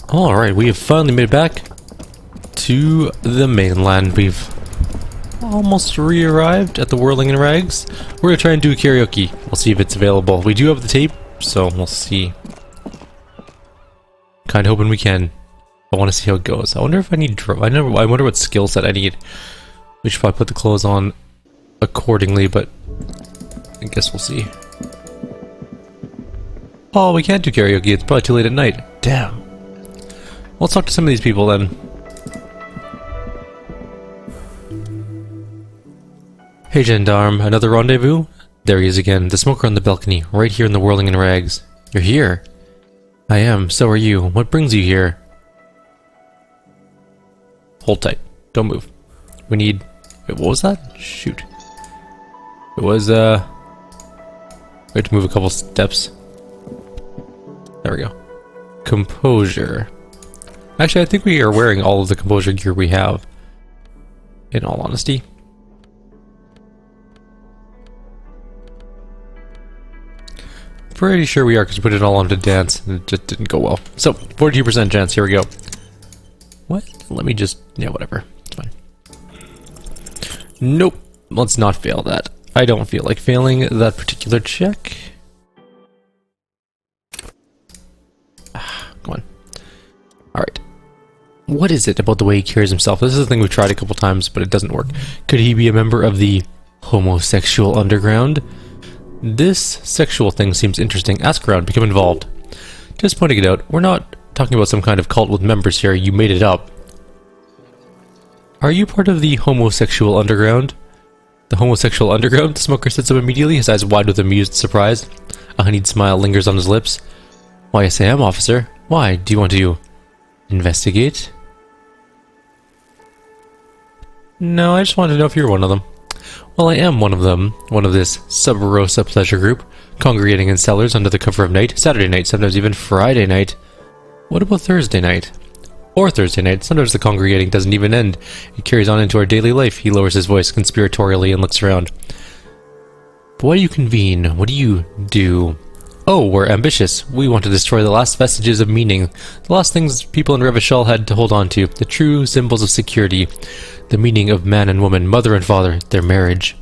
Alright, we have finally made it back to the mainland. We've almost re-arrived at the Whirling in Rags. We're gonna try and do karaoke. We'll see if it's available. We do have the tape, so we'll see. Kinda hoping we can. I want to see how it goes. I wonder if I need I wonder what skill set I need. We should probably put the clothes on accordingly, but I guess we'll see. Oh, we can't do karaoke. It's probably too late at night. Damn. Let's talk to some of these people then. Hey gendarme, another rendezvous? There he is again, the smoker on the balcony, right here in the Whirling in Rags. You're here? I am, so are you. What brings you here? Hold tight. Don't move. We need... Wait, what was that? Shoot. It was, we have to move a couple steps. There we go. Composure. Actually, I think we are wearing all of the composure gear we have. In all honesty. Pretty sure we are, because we put it all on to dance, and it just didn't go well. So, 42% chance, here we go. What? Let me just... yeah, whatever. It's fine. Nope. Let's not fail that. I don't feel like failing that particular check. Come on. Alright. What is it about the way he carries himself? This is the thing we've tried a couple times, but it doesn't work. Could he be a member of the homosexual underground? This sexual thing seems interesting. Ask around, become involved. Just pointing it out, we're not talking about some kind of cult with members here. You made it up. Are you part of the homosexual underground? The homosexual underground? The smoker sits up immediately, his eyes wide with amused surprise. A honeyed smile lingers on his lips. Why, yes I am, officer. Why? Do you want to investigate? No, I just wanted to know if you're one of them. Well, I am one of them. One of this Sub Rosa pleasure group, congregating in cellars under the cover of night, Saturday night, sometimes even Friday night. What about Thursday night? Or Thursday night. Sometimes the congregating doesn't even end. It carries on into our daily life. He lowers his voice conspiratorially and looks around. But why do you convene? What do you do? Oh, we're ambitious. We want to destroy the last vestiges of meaning. The last things people in Revachol had to hold on to. The true symbols of security. The meaning of man and woman, mother and father, their marriage.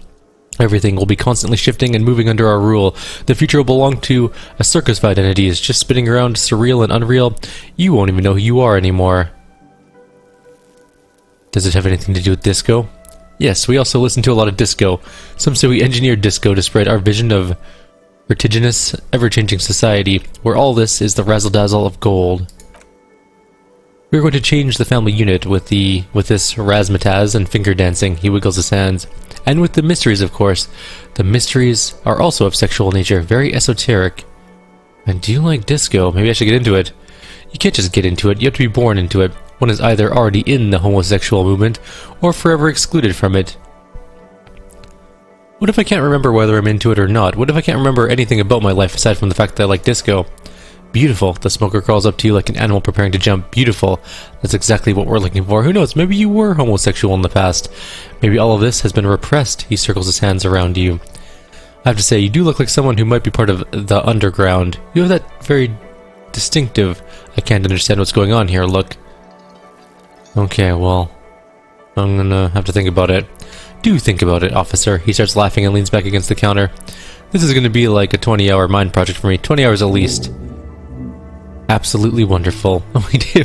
Everything will be constantly shifting and moving under our rule. The future will belong to a circus of identities, just spinning around surreal and unreal. You won't even know who you are anymore. Does it have anything to do with disco? Yes, we also listen to a lot of disco. Some say we engineered disco to spread our vision of vertiginous, ever-changing society, where all this is the razzle-dazzle of gold. We're going to change the family unit with this razzmatazz and finger dancing. He wiggles his hands. And with the mysteries, of course. The mysteries are also of sexual nature, very esoteric. And do you like disco? Maybe I should get into it. You can't just get into it, you have to be born into it. One is either already in the homosexual movement, or forever excluded from it. What if I can't remember whether I'm into it or not? What if I can't remember anything about my life aside from the fact that I like disco? Beautiful. The smoker crawls up to you like an animal preparing to jump. Beautiful. That's exactly what we're looking for. Who knows? Maybe you were homosexual in the past. Maybe all of this has been repressed. He circles his hands around you. I have to say, you do look like someone who might be part of the underground. You have that very distinctive, I can't understand what's going on here look. Okay, well, I'm gonna have to think about it. Do think about it, officer. He starts laughing and leans back against the counter. This is gonna be like a 20-hour mind project for me. 20 hours at least. Absolutely wonderful.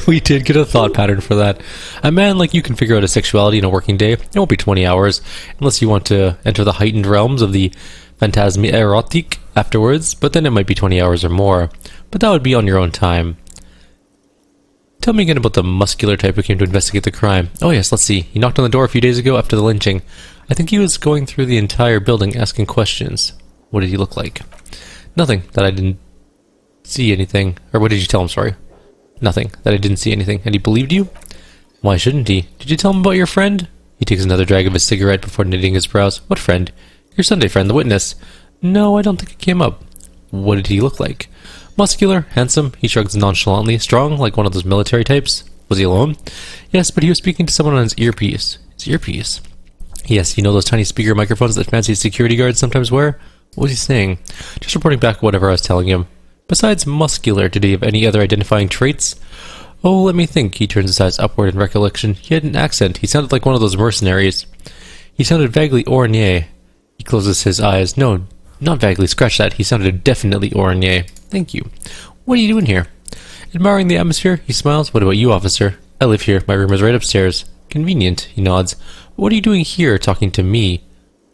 We did get a thought pattern for that. A man like you can figure out a sexuality in a working day. It won't be 20 hours, unless you want to enter the heightened realms of the phantasme erotique afterwards, but then it might be 20 hours or more. But that would be on your own time. Tell me again about the muscular type who came to investigate the crime. Oh yes, let's see. He knocked on the door a few days ago after the lynching. I think he was going through the entire building asking questions. What did he look like? Nothing, that I didn't see anything. Or what did you tell him, sorry? Nothing, that I didn't see anything. And he believed you? Why shouldn't he? Did you tell him about your friend? He takes another drag of his cigarette before knitting his brows. What friend? Your Sunday friend, the witness. No, I don't think it came up. What did he look like? Muscular, handsome, he shrugs nonchalantly. Strong, like one of those military types. Was he alone? Yes, but he was speaking to someone on his earpiece. His earpiece? Yes, you know those tiny speaker microphones that fancy security guards sometimes wear? What was he saying? Just reporting back whatever I was telling him. Besides muscular, did he have any other identifying traits? Oh, let me think. He turns his eyes upward in recollection. He had an accent. He sounded like one of those mercenaries. He sounded vaguely Ornier. He closes his eyes. No, not vaguely. Scratch that. He sounded definitely Ornier. Thank you. What are you doing here? Admiring the atmosphere, he smiles. What about you, officer? I live here. My room is right upstairs. Convenient, he nods. But what are you doing here, talking to me?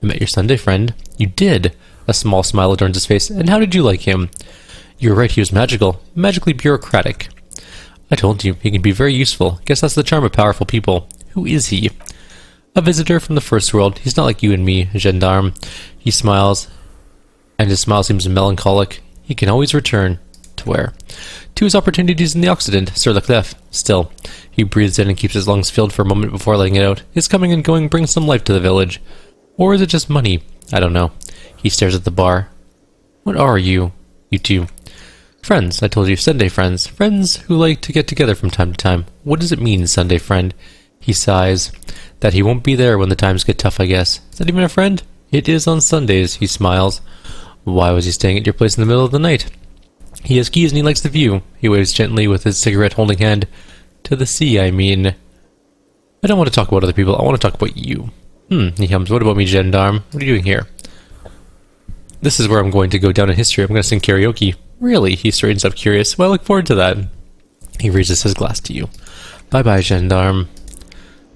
I met your Sunday friend. You did. A small smile adorns his face. And how did you like him? You're right, he was magical. Magically bureaucratic. I told you, he can be very useful. Guess that's the charm of powerful people. Who is he? A visitor from the first world. He's not like you and me, gendarme. He smiles, and his smile seems melancholic. He can always return. To where? To his opportunities in the Occident, Sur la Clef. Still, he breathes in and keeps his lungs filled for a moment before letting it out. His coming and going brings some life to the village. Or is it just money? I don't know. He stares at the bar. What are you? You two. Friends, I told you, Sunday friends. Friends who like to get together from time to time. What does it mean, Sunday friend? He sighs. That he won't be there when the times get tough, I guess. Is that even a friend? It is on Sundays, he smiles. Why was he staying at your place in the middle of the night? He has keys and he likes the view. He waves gently with his cigarette holding hand. To the sea, I mean. I don't want to talk about other people. I want to talk about you. He hums. What about me, gendarme? What are you doing here? This is where I'm going to go down in history. I'm going to sing karaoke. Really? He straightens up curious. Well, I look forward to that. He raises his glass to you. Bye-bye, gendarme.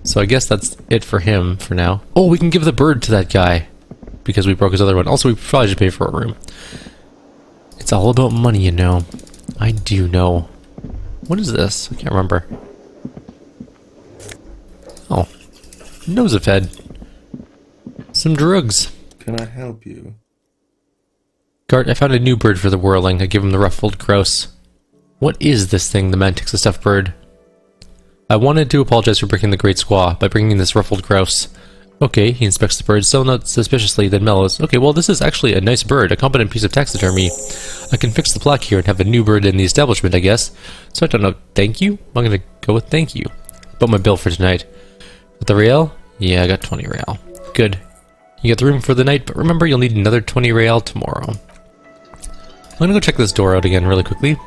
So I guess that's it for him for now. Oh, we can give the bird to that guy. Because we broke his other one. Also, we probably should pay for a room. It's all about money, you know. I do know. What is this? I can't remember. Oh. Nose of head. Some drugs. Can I help you? Guard, I found a new bird for the whirling. I give him the ruffled grouse. What is this thing? The man takes the stuffed bird. I wanted to apologize for breaking the great squaw by bringing this ruffled grouse. Okay, he inspects the bird, still not suspiciously, then mellows. Okay, well this is actually a nice bird, a competent piece of taxidermy. I can fix the plaque here and have a new bird in the establishment, I guess. So I don't know, thank you? I'm gonna go with thank you. But my bill for tonight. With the real? Yeah, I got 20 real. Good. You got the room for the night, but remember you'll need another 20 real tomorrow. I'm gonna go check this door out again really quickly.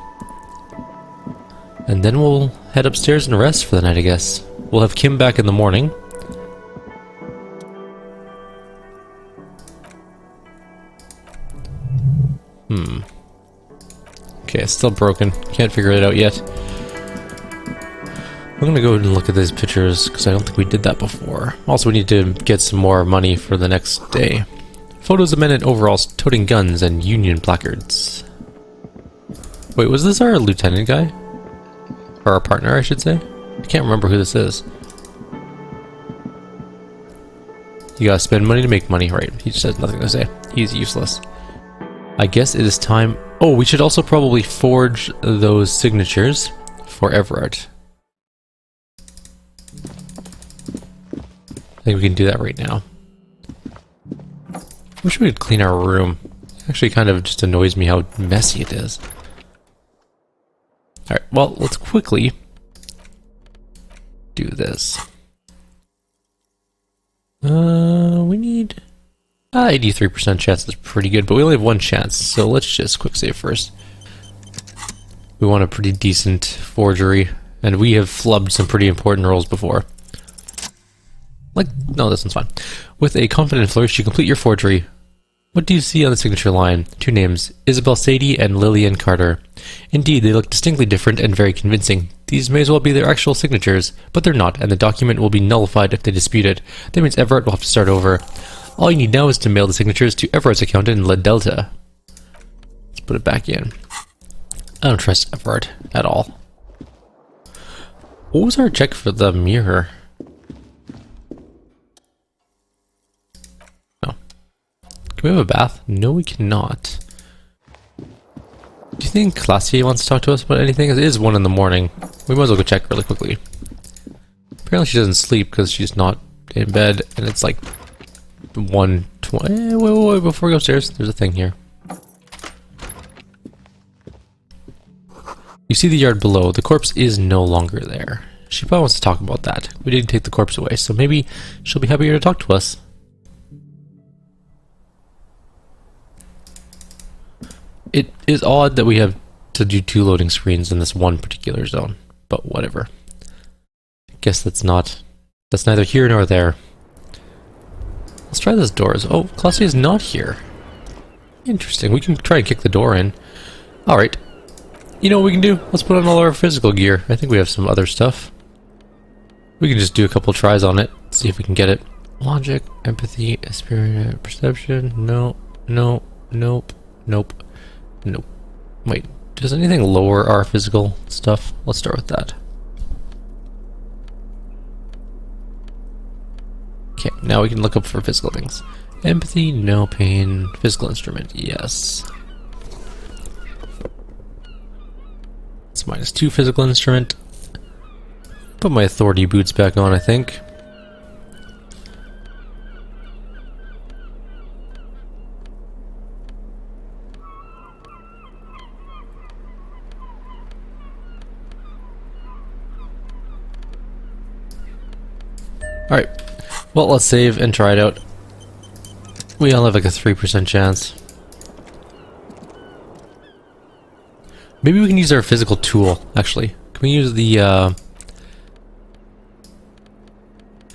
And then we'll head upstairs and rest for the night, I guess. We'll have Kim back in the morning. Okay, it's still broken. Can't figure it out yet. I'm gonna go and look at these pictures, because I don't think we did that before. Also, we need to get some more money for the next day. Photos of men in overalls toting guns and Union placards. Wait, was this our lieutenant guy? Or our partner, I should say? I can't remember who this is. You gotta spend money to make money, right? He just has nothing to say. He's useless. I guess it is time... Oh, we should also probably forge those signatures for Everett. I think we can do that right now. Wish we could clean our room. It actually kind of just annoys me how messy it is. Alright, well, let's quickly do this. We need... 83% chance is pretty good, but we only have one chance, so let's just quick save first. We want a pretty decent forgery, and we have flubbed some pretty important rolls before. Like, no, this one's fine. With a confident flourish, you complete your forgery. What do you see on the signature line? Two names, Isabel Sadie and Lillian Carter. Indeed, they look distinctly different and very convincing. These may as well be their actual signatures, but they're not, and the document will be nullified if they dispute it. That means Everett will have to start over. All you need now is to mail the signatures to Everett's account in La Delta. Let's put it back in. I don't trust Everett at all. What was our check for the mirror? Oh. Can we have a bath? No, we cannot. Do you think Classier wants to talk to us about anything? It is 1 in the morning. We might as well go check really quickly. Apparently she doesn't sleep because she's not in bed, and it's like 1:20. Wait, before we go upstairs, there's a thing here. You see the yard below. The corpse is no longer there. She probably wants to talk about that. We didn't take the corpse away, so maybe she'll be happier to talk to us. It is odd that we have to do 2 loading screens in this one particular zone, but whatever. Guess that's neither here nor there. Let's try this door. Oh, Colossi is not here. Interesting. We can try and kick the door in. Alright. You know what we can do? Let's put on all our physical gear. I think we have some other stuff. We can just do a couple tries on it. See if we can get it. Logic, empathy, experience, perception. No, no, nope, nope, nope. Wait, does anything lower our physical stuff? Let's start with that. Okay, now we can look up for physical things. Empathy, no. Pain, physical instrument, yes. It's -2 physical instrument. Put my authority boots back on, I think. Alright, well, let's save and try it out. We all have like a 3% chance. Maybe we can use our physical tool, actually. Can we use the,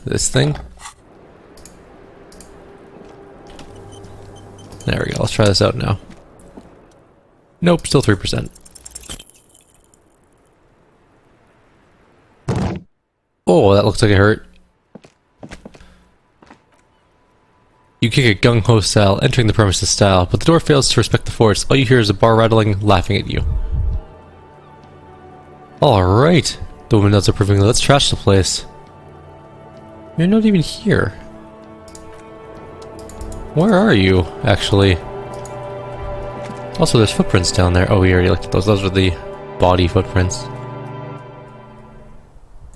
this thing? There we go, let's try this out now. Nope, still 3%. Oh, that looks like it hurt. You kick it gung-ho style, entering the premises style, but the door fails to respect the force. All you hear is a bar rattling, laughing at you. Alright. The woman nods approvingly. Let's trash the place. You're not even here. Where are you, actually? Also, there's footprints down there. Oh, we already looked at those. Those are the body footprints.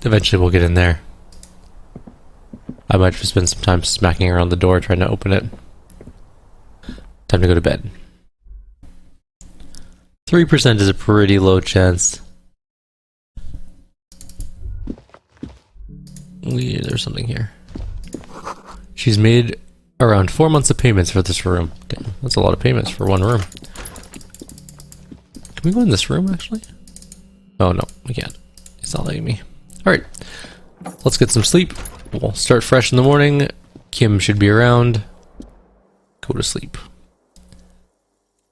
Eventually we'll get in there. I might just spend some time smacking around the door trying to open it. Time to go to bed. 3% is a pretty low chance. There's something here. She's made around 4 months of payments for this room. Damn, that's a lot of payments for one room. Can we go in this room, actually? Oh, no, we can't. It's not letting me. Alright, let's get some sleep. We'll start fresh in the morning. Kim should be around. Go to sleep.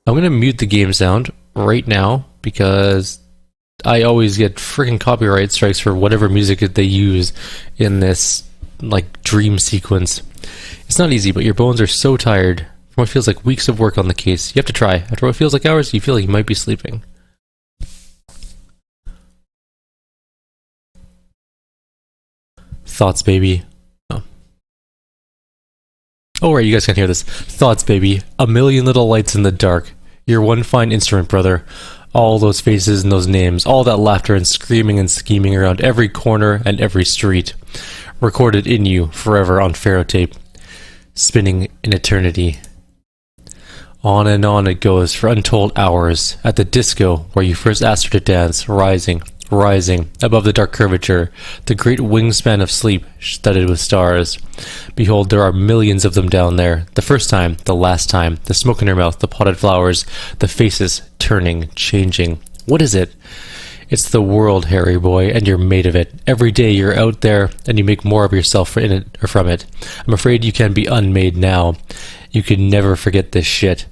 I'm gonna mute the game sound right now because I always get freaking copyright strikes for whatever music that they use in this, like, dream sequence. It's not easy, but your bones are so tired from what feels like weeks of work on the case. You have to try. After what feels like hours, you feel like you might be sleeping. Thoughts, baby. Oh, right, you guys can hear this. Thoughts, baby. A million little lights in the dark. Your one fine instrument, brother. All those faces and those names. All that laughter and screaming and scheming around every corner and every street. Recorded in you forever on ferrotape. Spinning in eternity. On and on it goes for untold hours. At the disco where you first asked her to dance. Rising. Rising above the dark curvature, the great wingspan of sleep studded with stars. Behold, there are millions of them down there. The first time, the last time, the smoke in her mouth, the potted flowers, the faces turning, changing. What is it? It's the world, Harry boy, and you're made of it. Every day you're out there, and you make more of yourself in it or from it. I'm afraid you can be unmade now. You can never forget this shit.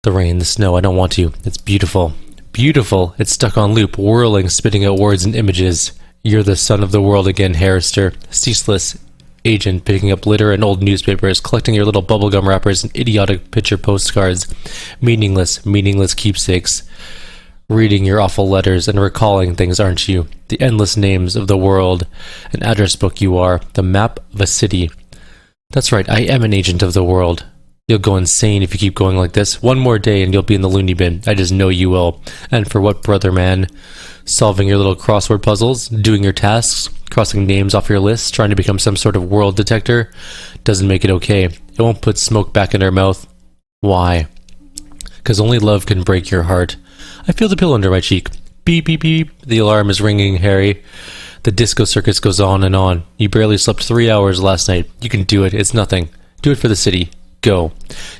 The rain, the snow, I don't want to. It's beautiful. Beautiful. It's stuck on loop, whirling, spitting out words and images. You're the son of the world again, Harrister. Ceaseless agent, picking up litter and old newspapers, collecting your little bubblegum wrappers and idiotic picture postcards. Meaningless, meaningless keepsakes. Reading your awful letters and recalling things, aren't you? The endless names of the world. An address book you are. The map of a city. That's right, I am an agent of the world. You'll go insane if you keep going like this. One more day and you'll be in the loony bin. I just know you will. And for what, brother man? Solving your little crossword puzzles? Doing your tasks? Crossing names off your list? Trying to become some sort of world detector? Doesn't make it okay. It won't put smoke back in her mouth. Why? Because only love can break your heart. I feel the pillow under my cheek. Beep, beep, beep. The alarm is ringing, Harry. The disco circus goes on and on. You barely slept 3 hours last night. You can do it. It's nothing. Do it for the city. Go.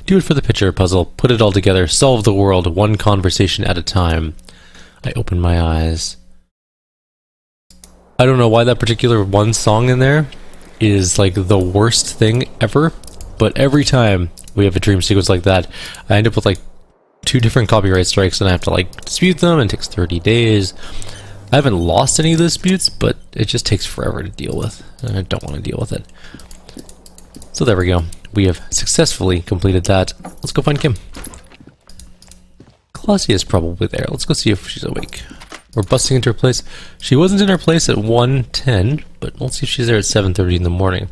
Do it for the picture puzzle. Put it all together. Solve the world one conversation at a time. I open my eyes. I don't know why that particular one song in there is like the worst thing ever, but every time we have a dream sequence like that, I end up with like 2 different copyright strikes and I have to like dispute them, and it takes 30 days. I haven't lost any of the disputes, but it just takes forever to deal with, and I don't want to deal with it. So there we go. We have successfully completed that. Let's go find Kim. Claudia is probably there. Let's go see if she's awake. We're busting into her place. She wasn't in her place at 1:10, but let's see if she's there at 7:30 in the morning.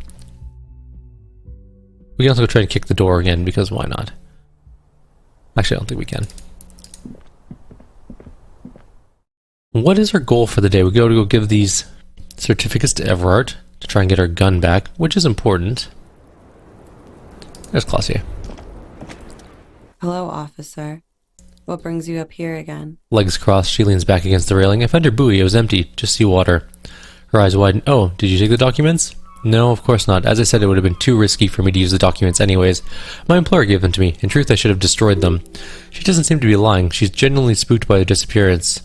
We can also go try and kick the door again, because why not? Actually, I don't think we can. What is our goal for the day? We go give these certificates to Everard to try and get our gun back, which is important. There's Claudia. Hello, officer. What brings you up here again? Legs crossed, she leans back against the railing. I found her buoy. It was empty. Just seawater. Her eyes widen. Oh, did you take the documents? No, of course not. As I said, it would have been too risky for me to use the documents anyways. My employer gave them to me. In truth, I should have destroyed them. She doesn't seem to be lying. She's genuinely spooked by their disappearance.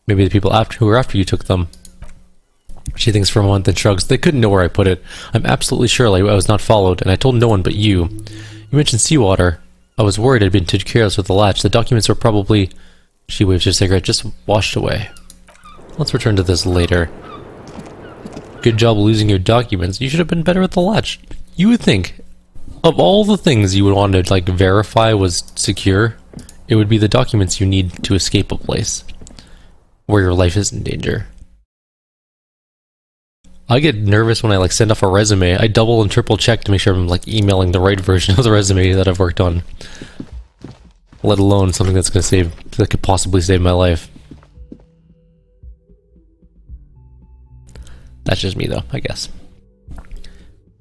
Maybe the people who were after you took them. She thinks for a moment, then shrugs. They couldn't know where I put it. I'm absolutely sure I was not followed, and I told no one but you. You mentioned seawater. I was worried I'd been too careless with the latch. The documents were probably... She waves her cigarette, just washed away. Let's return to this later. Good job losing your documents. You should have been better at the latch. You would think, of all the things you would want to like verify was secure, it would be the documents you need to escape a place where your life is in danger. I get nervous when I like send off a resume. I double and triple check to make sure I'm like emailing the right version of the resume that I've worked on. Let alone something that could possibly save my life. That's just me though, I guess.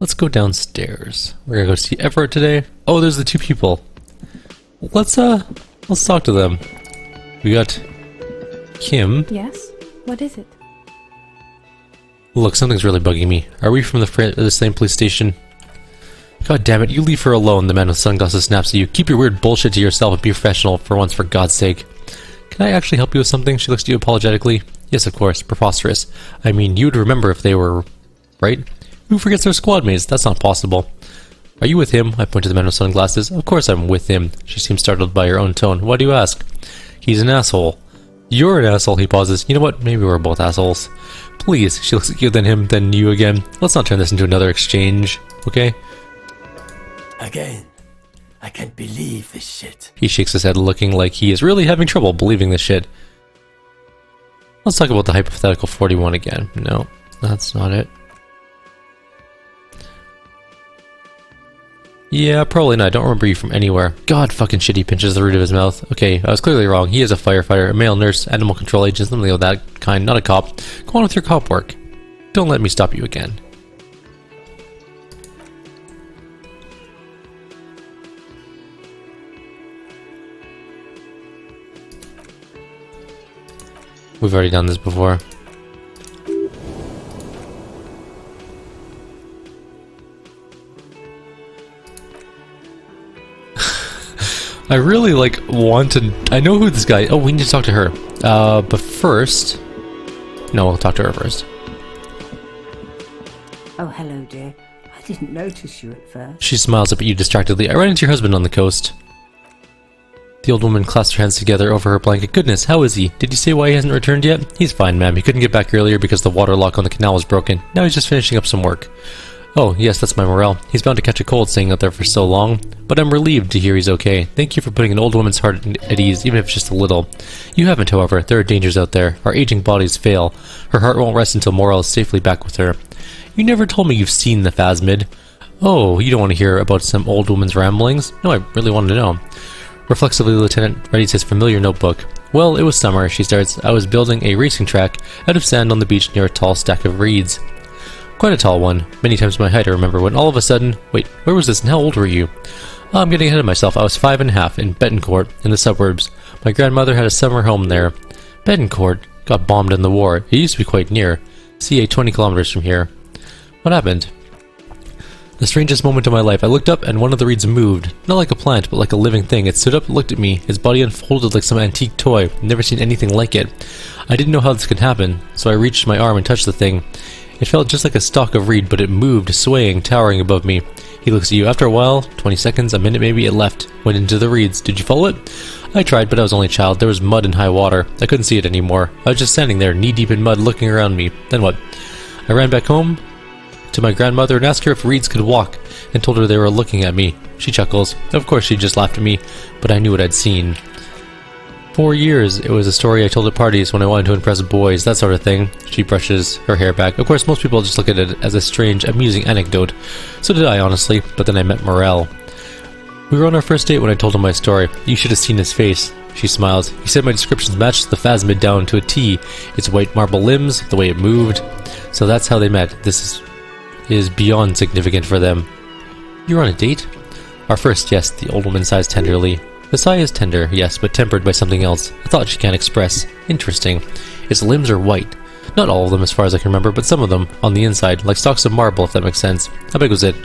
Let's go downstairs. We're gonna go see Everett today. Oh, there's the 2 people. Let's talk to them. We got Kim. Yes? What is it? Look, something's really bugging me. Are we from the same police station? God damn it, you leave her alone, the man with sunglasses snaps at you. Keep your weird bullshit to yourself and be professional for once, for God's sake. Can I actually help you with something? She looks at you apologetically. Yes, of course. Preposterous. I mean, you would remember if they were... right? Who forgets their squad mates? That's not possible. Are you with him? I point to the man with sunglasses. Of course I'm with him. She seems startled by her own tone. Why do you ask? He's an asshole. You're an asshole, he pauses. You know what? Maybe we're both assholes. Please. She looks at you, then him, then you again. Let's not turn this into another exchange, okay? Again. I can't believe this shit. He shakes his head, looking like he is really having trouble believing this shit. Let's talk about the hypothetical 41 again. No, that's not it. Yeah, probably not. I don't remember you from anywhere. God fucking shit, he pinches the root of his mouth. Okay, I was clearly wrong. He is a firefighter, a male nurse, animal control agent, something of that kind, not a cop. Go on with your cop work. Don't let me stop you again. We've already done this before. I really want to... I know who this guy... Oh, we need to talk to her. But first... No, we'll talk to her first. Oh, hello, dear. I didn't notice you at first. She smiles up at you distractedly. I ran into your husband on the coast. The old woman clasped her hands together over her blanket. Goodness, how is he? Did you say why he hasn't returned yet? He's fine, ma'am. He couldn't get back earlier because the water lock on the canal was broken. Now he's just finishing up some work. Oh, yes, that's my morale. He's bound to catch a cold staying out there for so long. But I'm relieved to hear he's okay. Thank you for putting an old woman's heart at ease, even if it's just a little. You haven't, however. There are dangers out there. Our aging bodies fail. Her heart won't rest until morale is safely back with her. You never told me you've seen the Phasmid. Oh, you don't want to hear about some old woman's ramblings? No, I really wanted to know. Reflexively, the lieutenant readies his familiar notebook. Well, it was summer, she starts. I was building a racing track out of sand on the beach near a tall stack of reeds. Quite a tall one. Many times my height, I remember, when all of a sudden... Wait, where was this and how old were you? Oh, I'm getting ahead of myself. I was 5.5 in Betancourt, in the suburbs. My grandmother had a summer home there. Betancourt got bombed in the war. It used to be quite near. CA 20 kilometers from here. What happened? The strangest moment of my life. I looked up and one of the reeds moved. Not like a plant, but like a living thing. It stood up, looked at me. His body unfolded like some antique toy. Never seen anything like it. I didn't know how this could happen, so I reached my arm and touched the thing. It felt just like a stalk of reed, but it moved, swaying, towering above me. He looks at you. After a while, 20 seconds, a minute maybe, it left. Went into the reeds. Did you follow it? I tried, but I was only a child. There was mud and high water. I couldn't see it anymore. I was just standing there, knee-deep in mud, looking around me. Then what? I ran back home to my grandmother and asked her if reeds could walk, and told her they were looking at me. She chuckles. Of course she just laughed at me, but I knew what I'd seen. 4 years. It was a story I told at parties when I wanted to impress boys, that sort of thing. She brushes her hair back. Of course, most people just look at it as a strange, amusing anecdote. So did I, honestly, but then I met Morel. We were on our first date when I told him my story. You should have seen his face. She smiles. He said my descriptions matched the phasmid down to a T. Its white marble limbs, the way it moved. So that's how they met. This is beyond significant for them. You're on a date? Our first, yes, the old woman sighs tenderly. The sigh is tender, yes, but tempered by something else. A thought she can't express. Interesting. Its limbs are white. Not all of them as far as I can remember, but some of them, on the inside, like stalks of marble, if that makes sense. How big was it?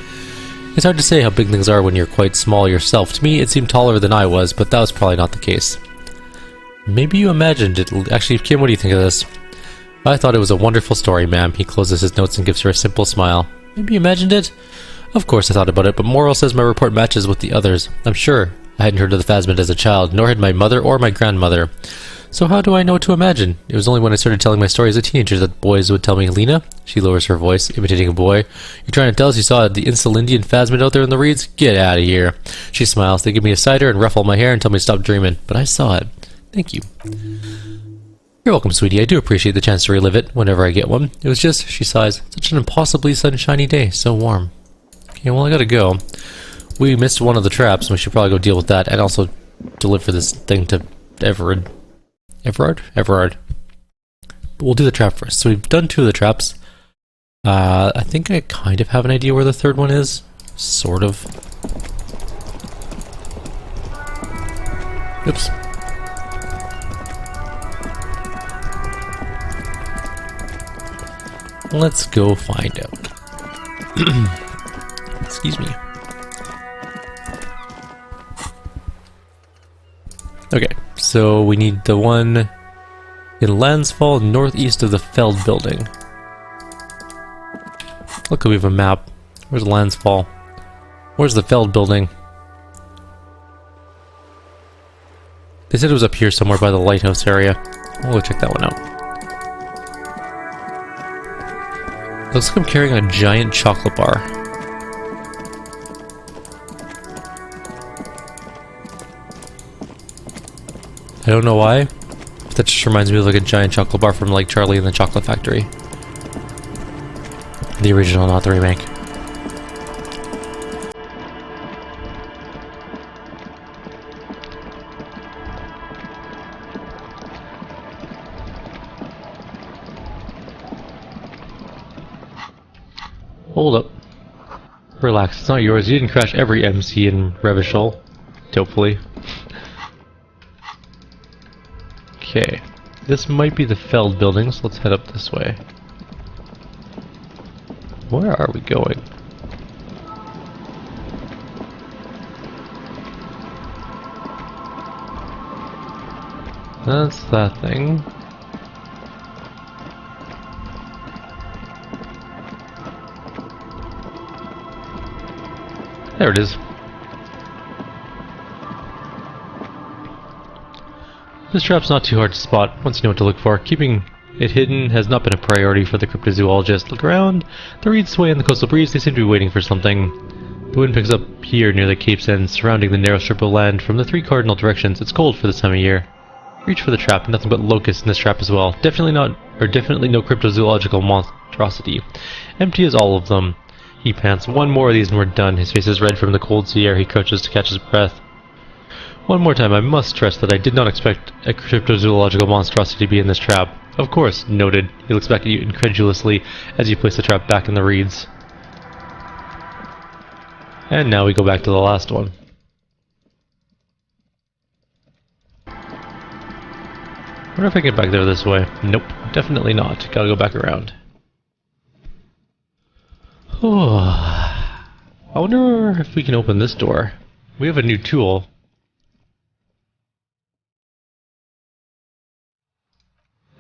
It's hard to say how big things are when you're quite small yourself. To me, it seemed taller than I was, but that was probably not the case. Maybe you imagined it. Actually, Kim, what do you think of this? I thought it was a wonderful story, ma'am. He closes his notes and gives her a simple smile. Maybe you imagined it? Of course I thought about it, but Morel says my report matches with the others. I'm sure. I hadn't heard of the phasmid as a child, nor had my mother or my grandmother. So how do I know what to imagine? It was only when I started telling my story as a teenager that boys would tell me, Lena? She lowers her voice, imitating a boy. You're trying to tell us you saw the Insulindian phasmid out there in the reeds? Get out of here. She smiles. They give me a cider and ruffle my hair and tell me to stop dreaming. But I saw it. Thank you. You're welcome, sweetie. I do appreciate the chance to relive it whenever I get one. It was just, she sighs, such an impossibly sunshiny day. So warm. Okay, well, I gotta go. We missed one of the traps, and we should probably go deal with that, and also deliver this thing to Everard. Everard. But we'll do the trap first. So we've done 2 of the traps. I think I kind of have an idea where the third one is. Sort of. Oops. Let's go find out. Excuse me. Okay, so we need the one in Landsfall, northeast of the Feld building. Look, we have a map. Where's Landsfall? Where's the Feld building? They said it was up here somewhere by the lighthouse area. We'll go check that one out. Looks like I'm carrying a giant chocolate bar. I don't know why, but that just reminds me of like a giant chocolate bar from like Charlie and the Chocolate Factory. The original, not the remake. Hold up. Relax, it's not yours. You didn't crash every MC in Revachol. Hopefully. Okay, this might be the Feld building, so let's head up this way. Where are we going? That's that thing. There it is. This trap's not too hard to spot once you know what to look for. Keeping it hidden has not been a priority for the cryptozoologist. Look around. The reeds sway in the coastal breeze. They seem to be waiting for something. The wind picks up here near the cape's end, surrounding the narrow strip of land from the 3 cardinal directions. It's cold for this time of year. Reach for the trap. Nothing but locusts in this trap as well. Definitely no cryptozoological monstrosity. Empty as all of them. He pants. One more of these and we're done. His face is red from the cold sea air. He crouches to catch his breath. One more time, I must stress that I did not expect a cryptozoological monstrosity to be in this trap. Of course, noted. He looks back at you incredulously as you place the trap back in the reeds. And now we go back to the last one. I wonder if I can get back there this way. Nope, definitely not. Gotta go back around. I wonder if we can open this door. We have a new tool.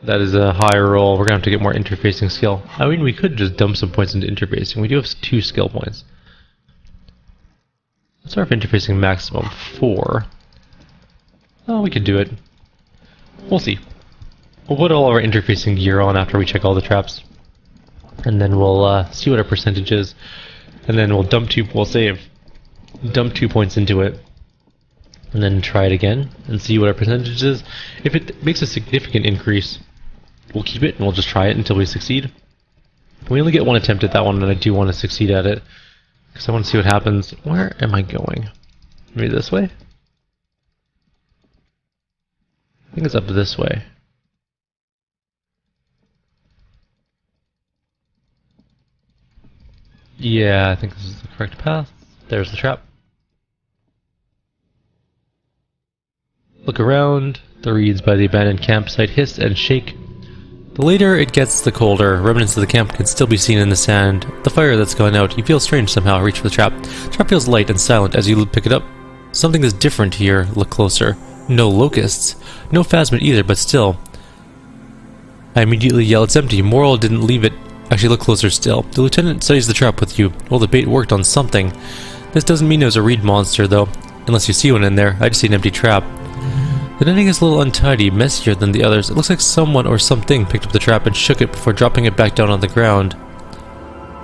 That is a high roll. We're gonna have to get more interfacing skill. I mean, we could just dump some points into interfacing. We do have 2 skill points. What's our interfacing maximum? 4. Oh, we could do it. We'll see. We'll put all of our interfacing gear on after we check all the traps. And then we'll see what our percentage is. And then we'll save. Dump 2 points into it. And then try it again and see what our percentage is. If it makes a significant increase, we'll keep it and we'll just try it until we succeed. We only get 1 attempt at that one, and I do want to succeed at it because I want to see what happens. Where am I going? Maybe this way? I think it's up this way. Yeah, I think this is the correct path. There's the trap. Look around. The reeds by the abandoned campsite hiss and shake. The later it gets, the colder. Remnants of the camp can still be seen in the sand. The fire that's gone out. You feel strange somehow. Reach for the trap. The trap feels light and silent as you pick it up. Something is different here. Look closer. No locusts. No phasmid either, but still. I immediately yell, it's empty. Moral didn't leave it. Actually, look closer still. The lieutenant studies the trap with you. Well, the bait worked on something. This doesn't mean it was a reed monster, though. Unless you see one in there. I just see an empty trap. The netting is a little untidy, messier than the others. It looks like someone or something picked up the trap and shook it before dropping it back down on the ground.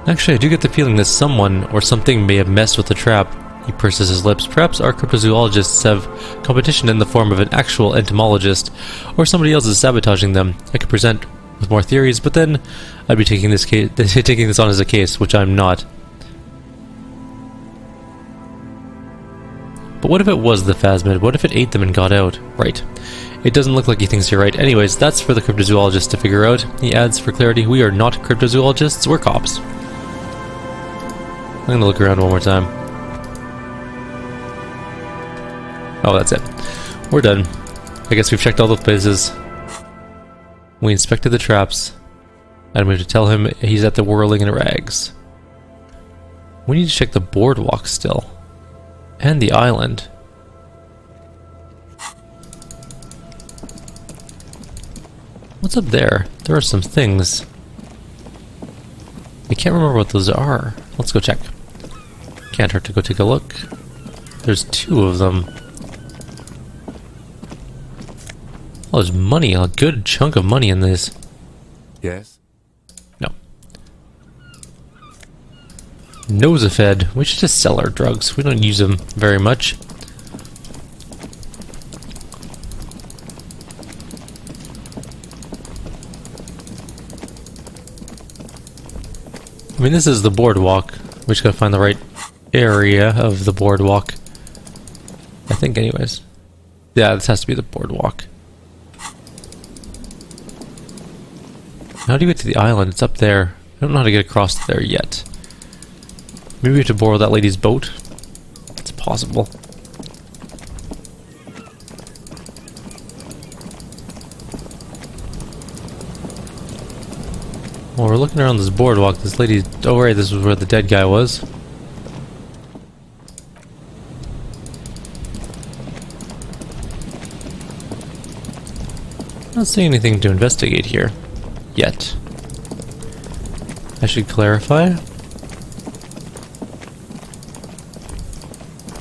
Actually, I do get the feeling that someone or something may have messed with the trap. He purses his lips. Perhaps our cryptozoologists have competition in the form of an actual entomologist, or somebody else is sabotaging them. I could present with more theories, but then I'd be taking this on as a case, which I'm not. But what if it was the phasmid? What if it ate them and got out? Right. It doesn't look like he thinks you're right. Anyways, that's for the cryptozoologist to figure out. He adds, for clarity, we are not cryptozoologists, we're cops. I'm gonna look around one more time. Oh, that's it. We're done. I guess we've checked all the places. We inspected the traps. And we have to tell him he's at the whirling in rags. We need to check the boardwalk still. And the island. What's up there? There are some things. I can't remember what those are. Let's go check. Can't hurt to go take a look. There's 2 of them. Oh, there's money. A good chunk of money in this. Yes? No. Nosafed. We should just sell our drugs. We don't use them very much. I mean, this is the boardwalk. We just gotta find the right area of the boardwalk. I think, anyways. Yeah, this has to be the boardwalk. How do you get to the island? It's up there. I don't know how to get across there yet. Maybe we have to borrow that lady's boat? It's possible. Well, we're looking around this boardwalk. This lady... Oh, right, this was where the dead guy was. Not seeing anything to investigate here. Yet. I should clarify.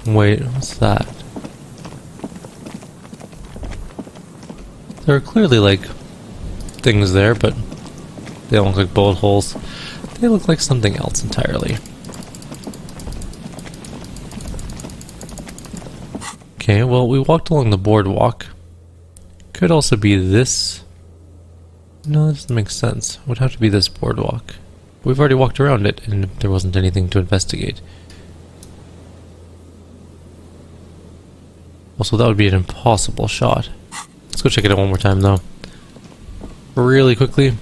Wait, what's that? There are clearly, like, things there, but they don't look like bullet holes. They look like something else entirely. Okay, well, we walked along the boardwalk. Could also be this. No, that doesn't make sense. It would have to be this boardwalk. We've already walked around it, and there wasn't anything to investigate. Also, that would be an impossible shot. Let's go check it out one more time, though. Really quickly.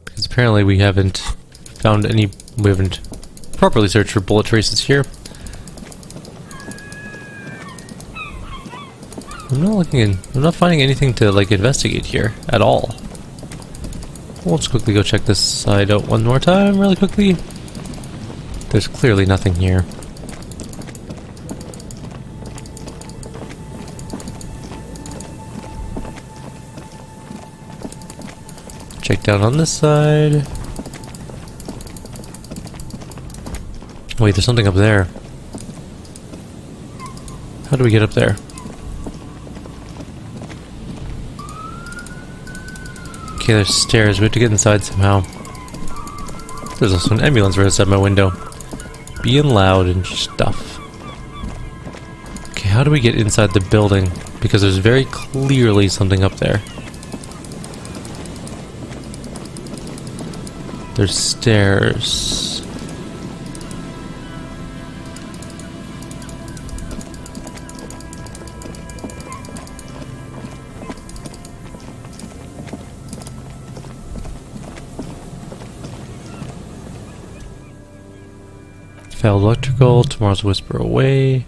Because apparently we haven't found any... We haven't properly searched for bullet traces here. I'm not finding anything to, like, investigate here at all. We'll just quickly go check this side out one more time, really quickly. There's clearly nothing here. Check down on this side. Wait, there's something up there. How do we get up there? Okay, there's stairs. We have to get inside somehow. There's also an ambulance right outside my window. Being loud and stuff. Okay, how do we get inside the building? Because there's very clearly something up there. There's stairs. Failed electrical, tomorrow's whisper away.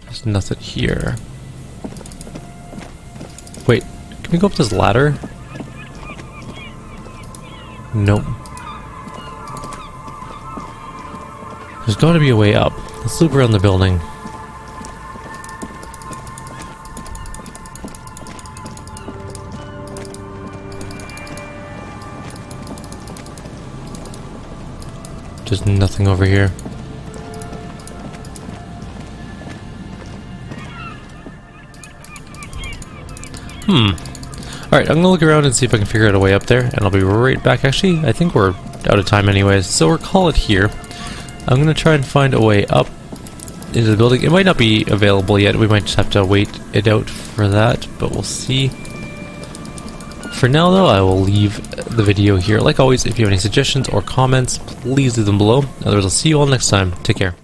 There's nothing here. Wait, can we go up this ladder? Nope. There's gotta be a way up. Let's loop around the building. There's nothing over here. Alright, I'm gonna look around and see if I can figure out a way up there, and I'll be right back. Actually, I think we're out of time anyways, so we'll call it here. I'm gonna try and find a way up into the building. It might not be available yet, we might just have to wait it out for that, but we'll see. For now though, I will leave the video here. Like always, if you have any suggestions or comments, please leave them below. Otherwise, I'll see you all next time. Take care.